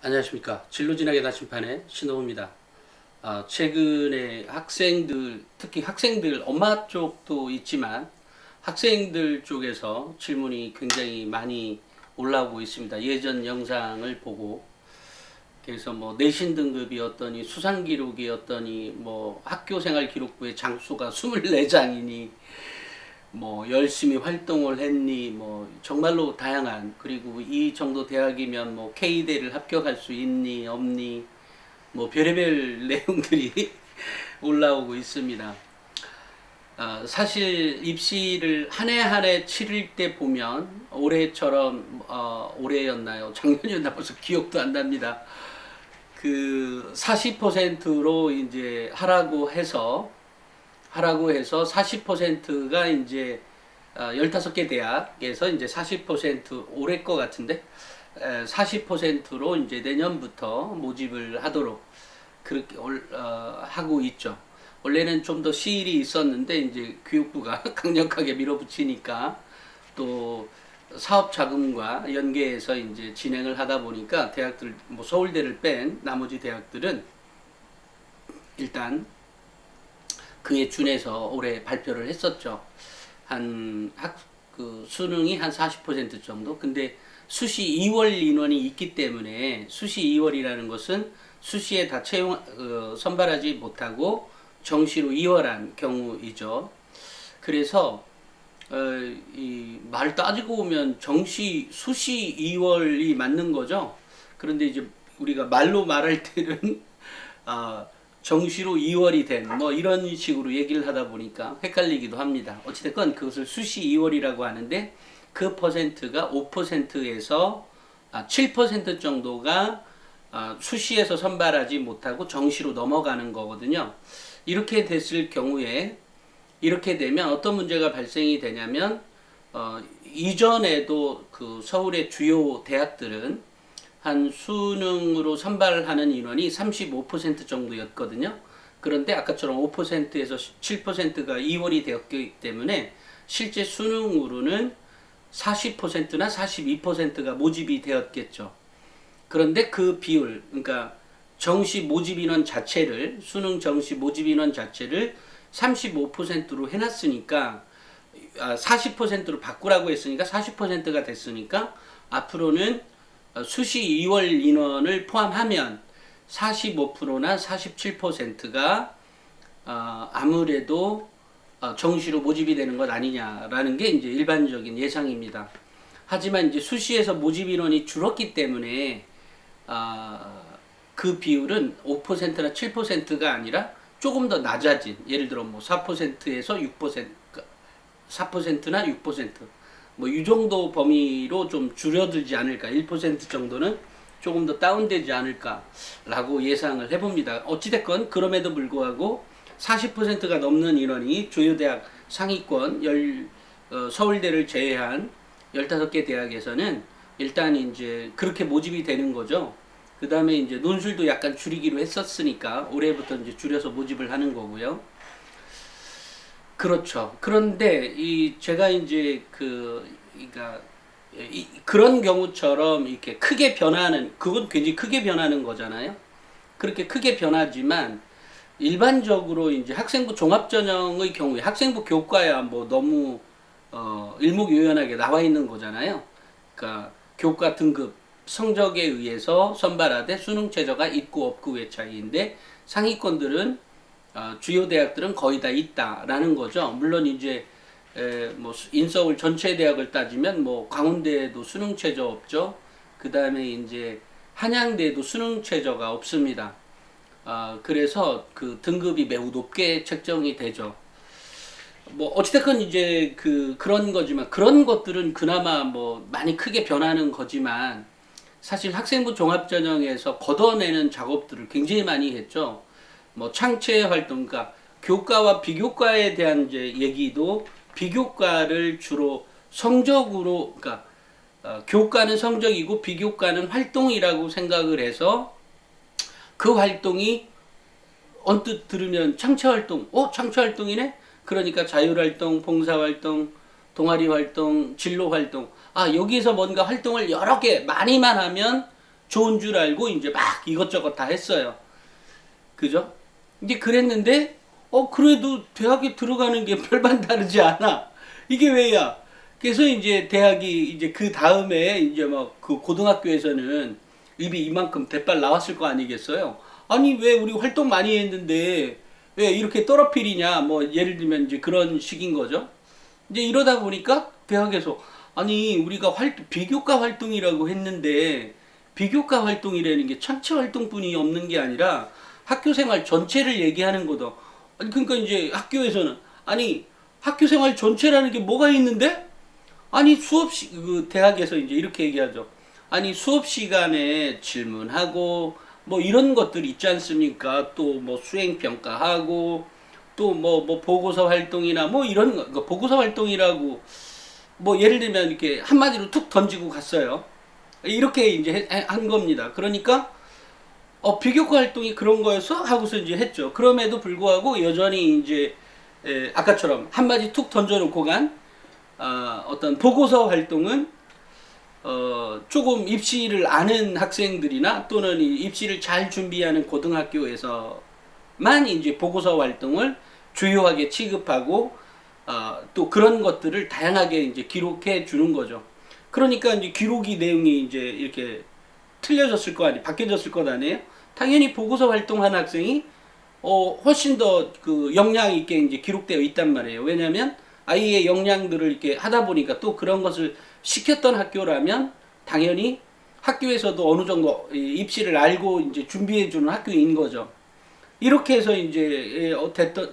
안녕하십니까. 진로진학의 나침판의 신호입니다. 최근에 학생들, 특히 학생들, 엄마 쪽도 있지만 학생들 쪽에서 질문이 굉장히 많이 올라오고 있습니다. 예전 영상을 보고, 그래서 뭐 내신 등급이었더니 수상 기록이었더니 뭐 학교 생활 기록부의 장수가 24장이니 뭐 열심히 활동을 했니, 뭐 정말로 다양한, 그리고 이 정도 대학이면 뭐 K대를 합격할 수 있니 없니, 뭐 별의별 내용들이 올라오고 있습니다. 사실 입시를 한 해 한 해 치를 때 보면 올해처럼 올해였나요? 작년이었나 벌써 기억도 안 납니다. 그 40%로 이제 하라고 해서 40%가 이제 15개 대학에서 이제 40% 올해 거 같은데 40%로 이제 내년부터 모집을 하도록 그렇게 하고 있죠. 원래는 좀 더 시일이 있었는데 이제 교육부가 강력하게 밀어붙이니까 또 사업 자금과 연계해서 이제 진행을 하다 보니까 대학들 뭐 서울대를 뺀 나머지 대학들은 일단 그에 준해서 올해 발표를 했었죠. 그 수능이 한 40% 정도. 근데 수시 2월 인원이 있기 때문에 수시 2월이라는 것은 수시에 다 선발하지 못하고 정시로 2월한 경우이죠. 그래서 이 말 따지고 보면 수시 2월이 맞는 거죠. 그런데 이제 우리가 말로 말할 때는 정시로 2월이 된 뭐 이런 식으로 얘기를 하다 보니까 헷갈리기도 합니다. 어찌됐건 그것을 수시 2월이라고 하는데 그 퍼센트가 5%에서 7% 정도가 수시에서 선발하지 못하고 정시로 넘어가는 거거든요. 이렇게 됐을 경우에 이렇게 되면 어떤 문제가 발생이 되냐면 이전에도 그 서울의 주요 대학들은 한 수능으로 선발하는 인원이 35% 정도였거든요. 그런데 아까처럼 5%에서 7%가 2월이 되었기 때문에 실제 수능으로는 40%나 42%가 모집이 되었겠죠. 그런데 그 비율, 그러니까 정시 모집 인원 자체를, 수능 정시 모집 인원 자체를 35%로 해놨으니까, 40%로 바꾸라고 했으니까 40%가 됐으니까 앞으로는 수시 2월 인원을 포함하면 45%나 47%가 아무래도 정시로 모집이 되는 것 아니냐라는 게 이제 일반적인 예상입니다. 하지만 이제 수시에서 모집 인원이 줄었기 때문에 그 비율은 5%나 7%가 아니라 조금 더 낮아진, 예를 들어 뭐 4%에서 6%, 4%나 6%, 뭐 이 정도 범위로 좀 줄어들지 않을까, 1% 정도는 조금 더 다운되지 않을까라고 예상을 해봅니다. 어찌됐건 그럼에도 불구하고 40%가 넘는 인원이 주요대학 상위권 서울대를 제외한 15개 대학에서는 일단 이제 그렇게 모집이 되는 거죠. 그 다음에 이제 논술도 약간 줄이기로 했었으니까 올해부터 이제 줄여서 모집을 하는 거고요. 그렇죠. 그런데 제가 이제 그러니까 그런 경우처럼 이렇게 크게 변하는, 그건 굉장히 크게 변하는 거잖아요. 그렇게 크게 변하지만 일반적으로 이제 학생부 종합전형의 경우에 학생부 교과야 뭐 너무 일목요연하게 나와 있는 거잖아요. 그러니까 교과 등급 성적에 의해서 선발하되 수능 최저가 있고 없고의 차이인데 상위권들은 주요 대학들은 거의 다 있다라는 거죠. 물론 이제 뭐 인서울 전체 대학을 따지면 뭐 강원대에도 수능 최저 없죠. 그 다음에 이제 한양대에도 수능 최저가 없습니다. 그래서 그 등급이 매우 높게 책정이 되죠. 뭐 어찌됐건 이제 그런 거지만, 그런 것들은 그나마 뭐 많이 크게 변하는 거지만 사실 학생부 종합전형에서 걷어내는 작업들을 굉장히 많이 했죠. 뭐 창체 활동, 그러니까 교과와 비교과에 대한 이제 얘기도, 비교과를 주로 성적으로, 그러니까 교과는 성적이고 비교과는 활동이라고 생각을 해서 그 활동이 언뜻 들으면 창체활동, 창체활동이네? 그러니까 자율활동, 봉사활동, 동아리활동, 진로활동, 여기서 뭔가 활동을 여러 개 많이만 하면 좋은 줄 알고 이제 막 이것저것 다 했어요. 그죠? 이제 그랬는데 그래도 대학에 들어가는 게 별반 다르지 않아. 이게 왜야? 그래서 이제 대학이 이제 그 다음에 이제 막 그 고등학교에서는 입이 이만큼 대빨 나왔을 거 아니겠어요? 아니 왜 우리 활동 많이 했는데 왜 이렇게 떨어뜨리냐? 뭐 예를 들면 이제 그런 식인 거죠. 이제 이러다 보니까 대학에서 아니 우리가 비교과 활동이라고 했는데 비교과 활동이라는 게 창체 활동뿐이 없는 게 아니라 학교 생활 전체를 얘기하는 거다. 아니 그러니까 이제 학교에서는 아니 학교 생활 전체라는 게 뭐가 있는데? 아니 그 대학에서 이제 이렇게 얘기하죠. 아니 수업 시간에 질문하고 뭐 이런 것들 있지 않습니까? 또 뭐 수행 평가하고 또 뭐 보고서 활동이나 뭐 이런 거 그러니까 보고서 활동이라고 뭐 예를 들면 이렇게 한마디로 툭 던지고 갔어요. 이렇게 이제 한 겁니다. 그러니까 비교과 활동이 그런 거여서 하고서 이제 했죠. 그럼에도 불구하고 여전히 이제 아까처럼 한마디 툭 던져놓고 간 어떤 보고서 활동은 조금 입시를 아는 학생들이나 또는 입시를 잘 준비하는 고등학교에서만 이제 보고서 활동을 주요하게 취급하고 또 그런 것들을 다양하게 이제 기록해 주는 거죠. 그러니까 이제 기록이 내용이 이제 이렇게 틀려졌을 거 아니, 바뀌어졌을 것 아니에요? 당연히 보고서 활동한 학생이 훨씬 더 그 역량 있게 이제 기록되어 있단 말이에요. 왜냐하면 아이의 역량들을 이렇게 하다 보니까 또 그런 것을 시켰던 학교라면 당연히 학교에서도 어느 정도 입시를 알고 이제 준비해 주는 학교인 거죠. 이렇게 해서 이제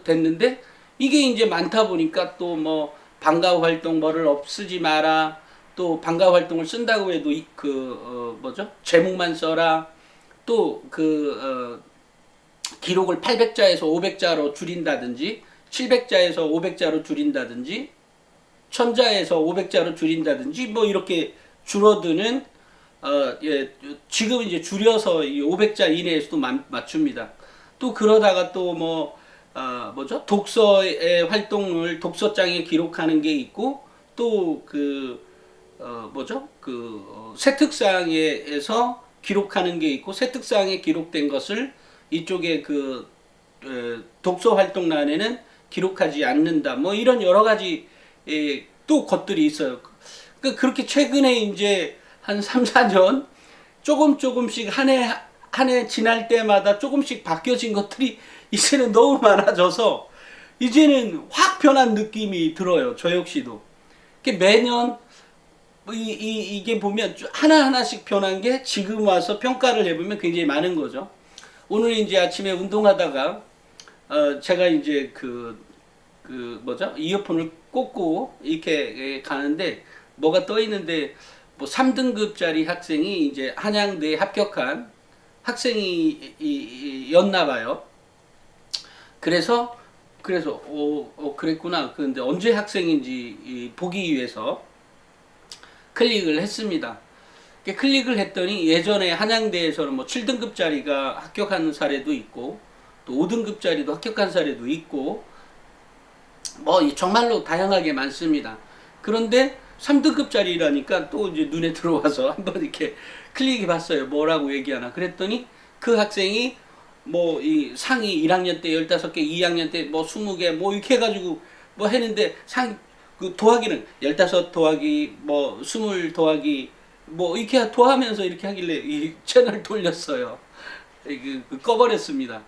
됐는데 이게 이제 많다 보니까 또 뭐 방과 후 활동 뭐를 없쓰지 마라. 또 방과 후 활동을 쓴다고 해도 뭐죠? 제목만 써라. 또 기록을 800자에서 500자로 줄인다든지 700자에서 500자로 줄인다든지 1000자에서 500자로 줄인다든지 뭐 이렇게 줄어드는 지금 이제 줄여서 이 500자 이내에서도 맞춥니다. 또 그러다가 또 뭐죠? 독서의 활동을 독서장에 기록하는 게 있고 또 뭐죠? 세특상에서 기록하는 게 있고 세특상에 기록된 것을 이쪽에 독서 활동란에는 기록하지 않는다. 뭐 이런 여러 가지 또 것들이 있어요. 그렇게 최근에 이제 한 3, 4년 조금씩 한 해 지날 때마다 조금씩 바뀌어진 것들이 이제는 너무 많아져서 이제는 확 변한 느낌이 들어요. 저 역시도. 매년 이게 보면 하나하나씩 변한 게 지금 와서 평가를 해보면 굉장히 많은 거죠. 오늘 이제 아침에 운동하다가 제가 이제 뭐죠? 이어폰을 꽂고 이렇게 가는데 뭐가 떠 있는데 뭐 3등급짜리 학생이 이제 한양대에 합격한 학생이었나 봐요. 그래서 그랬구나. 그런데 언제 학생인지 보기 위해서 클릭을 했습니다. 클릭을 했더니 예전에 한양대에서는 뭐 7등급짜리가 합격한 사례도 있고 또 5등급짜리도 합격한 사례도 있고 뭐 정말로 다양하게 많습니다. 그런데 3등급짜리라니까 또 이제 눈에 들어와서 한번 이렇게 클릭해 봤어요. 뭐라고 얘기하나. 그랬더니 그 학생이 뭐 이 상위 1학년 때 15개, 2학년 때 뭐 20개 뭐 이렇게 해가지고 뭐 했는데 더하기는 15 더하기 뭐 20 더하기 뭐 이렇게 더하면서 이렇게 하길래 이 채널 돌렸어요. 꺼버렸습니다.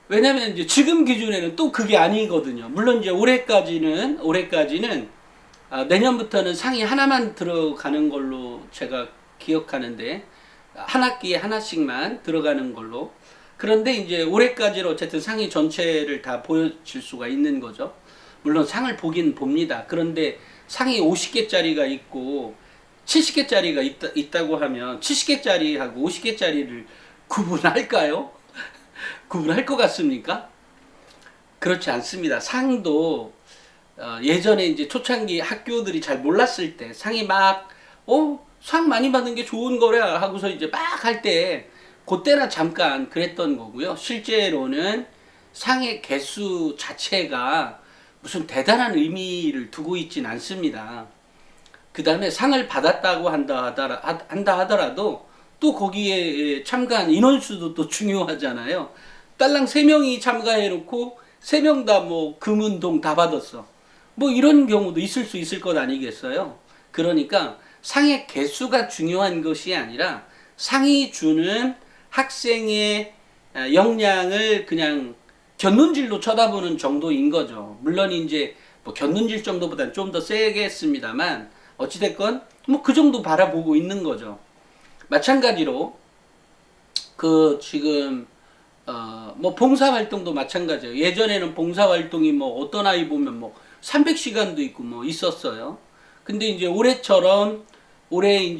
왜냐면 이제 지금 기준에는 또 그게 아니거든요. 물론 이제 올해까지는 내년부터는 상위 하나만 들어가는 걸로 제가 기억하는데 한 학기에 하나씩만 들어가는 걸로. 그런데 이제 올해까지는 어쨌든 상위 전체를 다 보여줄 수가 있는 거죠. 물론 상을 보긴 봅니다. 그런데 상위 50개짜리가 있고 70개짜리가 있다고 하면 70개짜리하고 50개짜리를 구분할까요? 구분할 것 같습니까? 그렇지 않습니다. 상도 예전에 이제 초창기 학교들이 잘 몰랐을 때 상이 상 많이 받는 게 좋은 거래 하고서 이제 막 할 때 그때나 잠깐 그랬던 거고요. 실제로는 상의 개수 자체가 무슨 대단한 의미를 두고 있진 않습니다. 그 다음에 상을 받았다고 한다 하더라도 또 거기에 참가한 인원수도 또 중요하잖아요. 딸랑 3명이 참가해놓고 3명 다 뭐 금은동 다 받았어. 뭐 이런 경우도 있을 수 있을 것 아니겠어요? 그러니까 상의 개수가 중요한 것이 아니라 상이 주는 학생의 역량을 그냥 곁눈질로 쳐다보는 정도인 거죠. 물론 이제 뭐 곁눈질 정도보다는 좀 더 세겠습니다만 어찌됐건 뭐 그 정도 바라보고 있는 거죠. 마찬가지로 그 지금 뭐 봉사활동도 마찬가지예요. 예전에는 봉사활동이 뭐 어떤 아이 보면 뭐 300시간도 있고 뭐 있었어요. 근데 이제 올해처럼 올해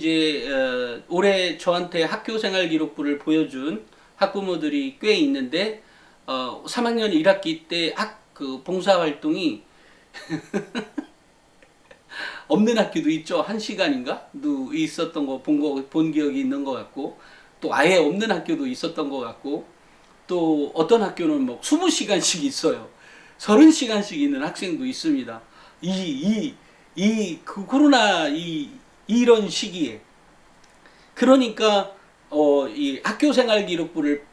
저한테 학교생활 기록부를 보여준 학부모들이 꽤 있는데 3학년 1학기 때 그 봉사활동이 없는 학교도 있죠. 1시간인가? 도 있었던 거 본 기억이 있는 것 같고, 또 아예 없는 학교도 있었던 것 같고, 또 어떤 학교는 뭐 20시간씩 있어요. 30시간씩 있는 학생도 있습니다. 그 코로나 이런 시기에. 그러니까, 이 학교 생활 기록부를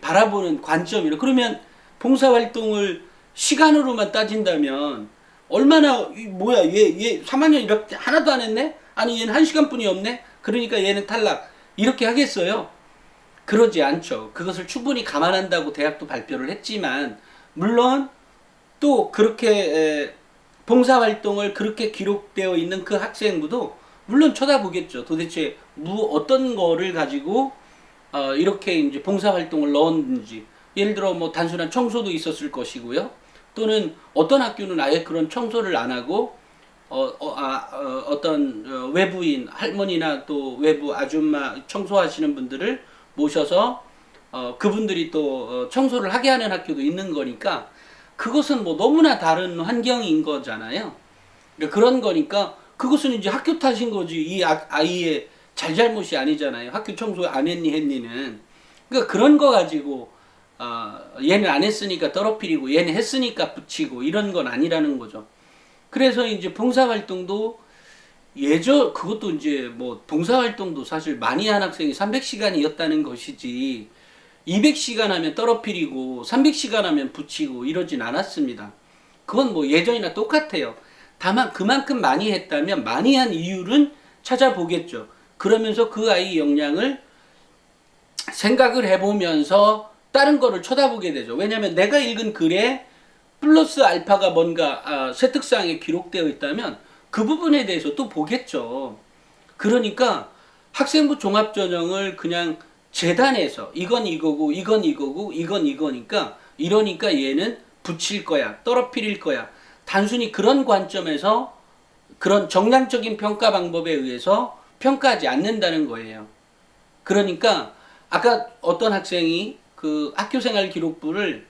바라보는 관점이라. 그러면 봉사활동을 시간으로만 따진다면, 얼마나, 뭐야, 얘 3학년 이렇게 하나도 안 했네? 아니, 얘는 1시간뿐이 없네? 그러니까 얘는 탈락. 이렇게 하겠어요? 그러지 않죠. 그것을 충분히 감안한다고 대학도 발표를 했지만, 물론 또 그렇게 봉사활동을 그렇게 기록되어 있는 그 학생부도 물론 쳐다보겠죠. 도대체 어떤 거를 가지고 이렇게 이제 봉사활동을 넣었는지. 예를 들어 뭐 단순한 청소도 있었을 것이고요. 또는 어떤 학교는 아예 그런 청소를 안 하고 어떤 외부인 할머니나 또 외부 아줌마 청소하시는 분들을 모셔서 그분들이 또 청소를 하게 하는 학교도 있는 거니까 그것은 뭐 너무나 다른 환경인 거잖아요. 그러니까 그런 거니까 그것은 이제 학교 탓인 거지 이 아이의 잘잘못이 아니잖아요. 학교 청소 안 했니는. 그러니까 그런 거 가지고 얘는 안 했으니까 떨어뜨리고 얘는 했으니까 붙이고 이런 건 아니라는 거죠. 그래서 이제 봉사활동도 그것도 이제 뭐 봉사활동도 사실 많이 한 학생이 300시간이었다는 것이지 200시간 하면 떨어뜨리고 300시간 하면 붙이고 이러진 않았습니다. 그건 뭐 예전이나 똑같아요. 다만 그만큼 많이 했다면 많이 한 이유는 찾아보겠죠. 그러면서 그 아이 역량을 생각을 해보면서 다른 거를 쳐다보게 되죠. 왜냐하면 내가 읽은 글에 플러스 알파가 뭔가 세특상에 기록되어 있다면 그 부분에 대해서 또 보겠죠. 그러니까 학생부 종합전형을 그냥 재단에서 이건 이거고 이건 이거고 이건 이거니까 이러니까 얘는 붙일 거야 떨어뜨릴 거야 단순히 그런 관점에서 그런 정량적인 평가 방법에 의해서 평가하지 않는다는 거예요. 그러니까 아까 어떤 학생이 그 학교생활 기록부를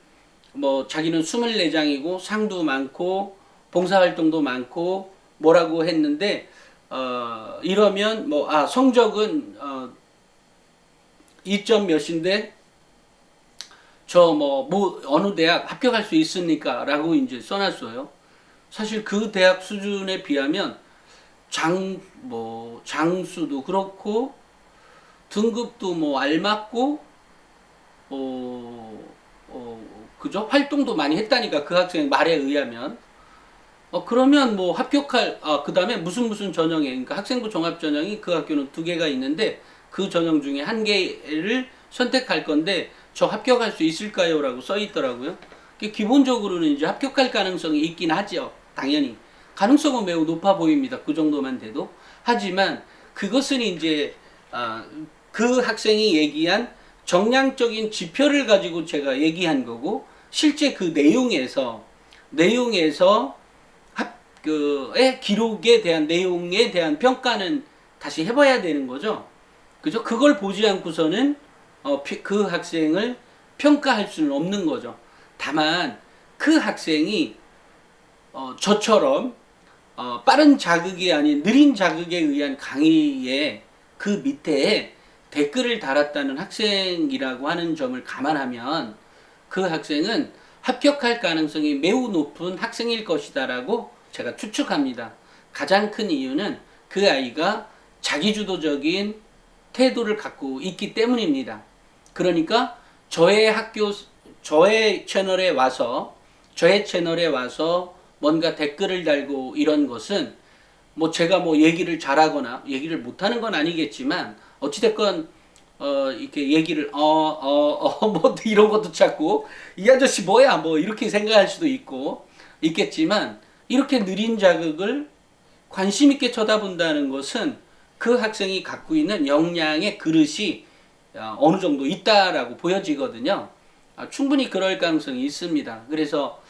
뭐 자기는 24장이고 상도 많고 봉사활동도 많고 뭐라고 했는데 이러면 뭐 성적은 2점 몇인데 저 뭐 어느 대학 합격할 수 있습니까? 라고 이제 써놨어요. 사실 그 대학 수준에 비하면 장수도 그렇고 등급도 뭐 알맞고 그죠? 활동도 많이 했다니까 그 학생 말에 의하면 그러면 뭐 합격할 그 다음에 무슨 전형에 그러니까 학생부 종합 전형이 그 학교는 2개가 있는데 그 전형 중에 1개를 선택할 건데 저 합격할 수 있을까요? 라고 써 있더라고요. 기본적으로는 이제 합격할 가능성이 있긴 하죠. 당연히 가능성은 매우 높아 보입니다. 그 정도만 돼도. 하지만 그것은 이제 그 학생이 얘기한 정량적인 지표를 가지고 제가 얘기한 거고 실제 그 내용에서 기록에 대한 내용에 대한 평가는 다시 해봐야 되는 거죠. 그죠? 그걸 보지 않고서는 그 학생을 평가할 수는 없는 거죠. 다만 그 학생이 저처럼 빠른 자극이 아닌 느린 자극에 의한 강의에 그 밑에 댓글을 달았다는 학생이라고 하는 점을 감안하면 그 학생은 합격할 가능성이 매우 높은 학생일 것이다라고 제가 추측합니다. 가장 큰 이유는 그 아이가 자기주도적인 태도를 갖고 있기 때문입니다. 그러니까 저의 채널에 와서 뭔가 댓글을 달고 이런 것은 뭐 제가 뭐 얘기를 잘하거나 얘기를 못하는 건 아니겠지만 어찌됐건 이렇게 얘기를 뭐 이런 것도 찾고 이 아저씨 뭐야 뭐 이렇게 생각할 수도 있겠지만 이렇게 느린 자극을 관심 있게 쳐다본다는 것은 그 학생이 갖고 있는 역량의 그릇이 어느 정도 있다라고 보여지거든요. 충분히 그럴 가능성이 있습니다. 그래서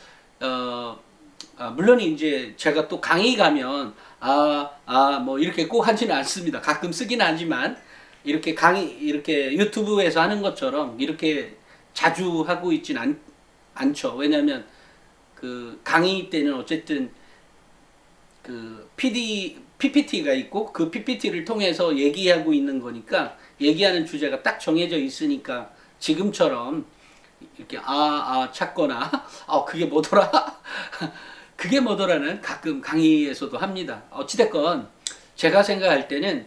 물론 이제 제가 또 강의 가면 뭐 이렇게 꼭 하지는 않습니다. 가끔 쓰긴 하지만 이렇게 이렇게 유튜브에서 하는 것처럼 이렇게 자주 하고 있진 않죠. 왜냐하면 그 강의 때는 어쨌든 그 PPT가 있고 그 PPT를 통해서 얘기하고 있는 거니까 얘기하는 주제가 딱 정해져 있으니까 지금처럼 이렇게 찾거나 그게 뭐더라 그게 뭐더라는 가끔 강의에서도 합니다. 어찌됐건 제가 생각할 때는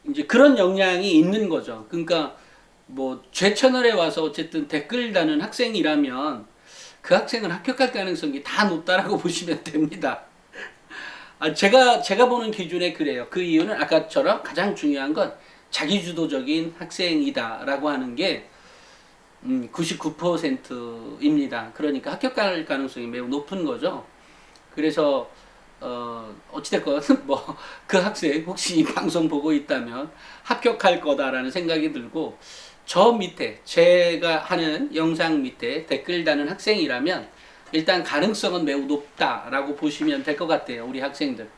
이제 그런 역량이 있는 거죠. 그러니까 뭐 제 채널에 와서 어쨌든 댓글 다는 학생이라면 그 학생은 합격할 가능성이 다 높다라고 보시면 됩니다. 제가 보는 기준에 그래요. 그 이유는 아까처럼 가장 중요한 건 자기주도적인 학생이다라고 하는 게 99%입니다. 그러니까 합격할 가능성이 매우 높은 거죠. 그래서 어찌됐건 뭐 그 학생 혹시 이 방송 보고 있다면 합격할 거다라는 생각이 들고 저 밑에 제가 하는 영상 밑에 댓글 다는 학생이라면 일단 가능성은 매우 높다라고 보시면 될 것 같아요. 우리 학생들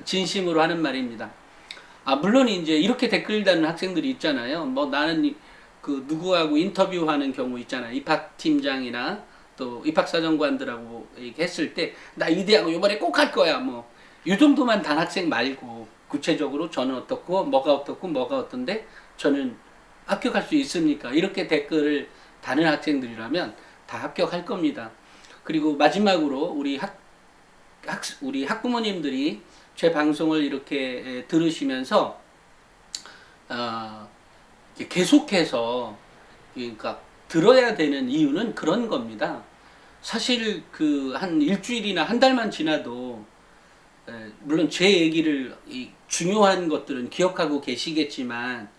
진심으로 하는 말입니다. 물론 이제 이렇게 댓글 다는 학생들이 있잖아요. 뭐 나는 그 누구하고 인터뷰하는 경우 있잖아요. 입학팀장이나 또 입학사정관들하고 이렇게 했을 때 나 이 대학 이번에 꼭 할 거야 뭐 이 정도만 단 학생 말고 구체적으로 저는 어떻고 뭐가 어떤데 저는 합격할 수 있습니까? 이렇게 댓글을 다는 학생들이라면 다 합격할 겁니다. 그리고 마지막으로 우리 학부모님들이 제 방송을 이렇게 들으시면서 계속해서 그러니까 들어야 되는 이유는 그런 겁니다. 사실 그 한 일주일이나 한 달만 지나도 물론 제 얘기를 중요한 것들은 기억하고 계시겠지만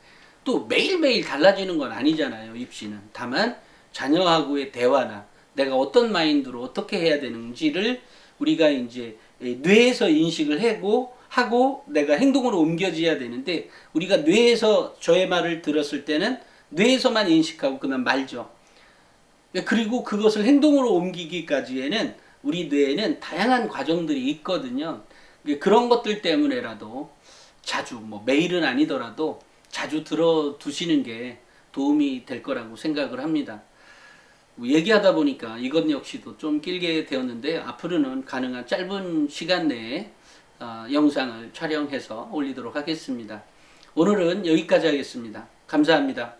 또 매일매일 달라지는 건 아니잖아요. 입시는. 다만 자녀하고의 대화나 내가 어떤 마인드로 어떻게 해야 되는지를 우리가 이제 뇌에서 인식을 하고 내가 행동으로 옮겨져야 되는데 우리가 뇌에서 저의 말을 들었을 때는 뇌에서만 인식하고 그만 말죠. 그리고 그것을 행동으로 옮기기까지에는 우리 뇌에는 다양한 과정들이 있거든요. 그런 것들 때문에라도 자주 뭐 매일은 아니더라도 자주 들어두시는 게 도움이 될 거라고 생각을 합니다. 얘기하다 보니까 이것 역시도 좀 길게 되었는데 앞으로는 가능한 짧은 시간 내에 영상을 촬영해서 올리도록 하겠습니다. 오늘은 여기까지 하겠습니다. 감사합니다.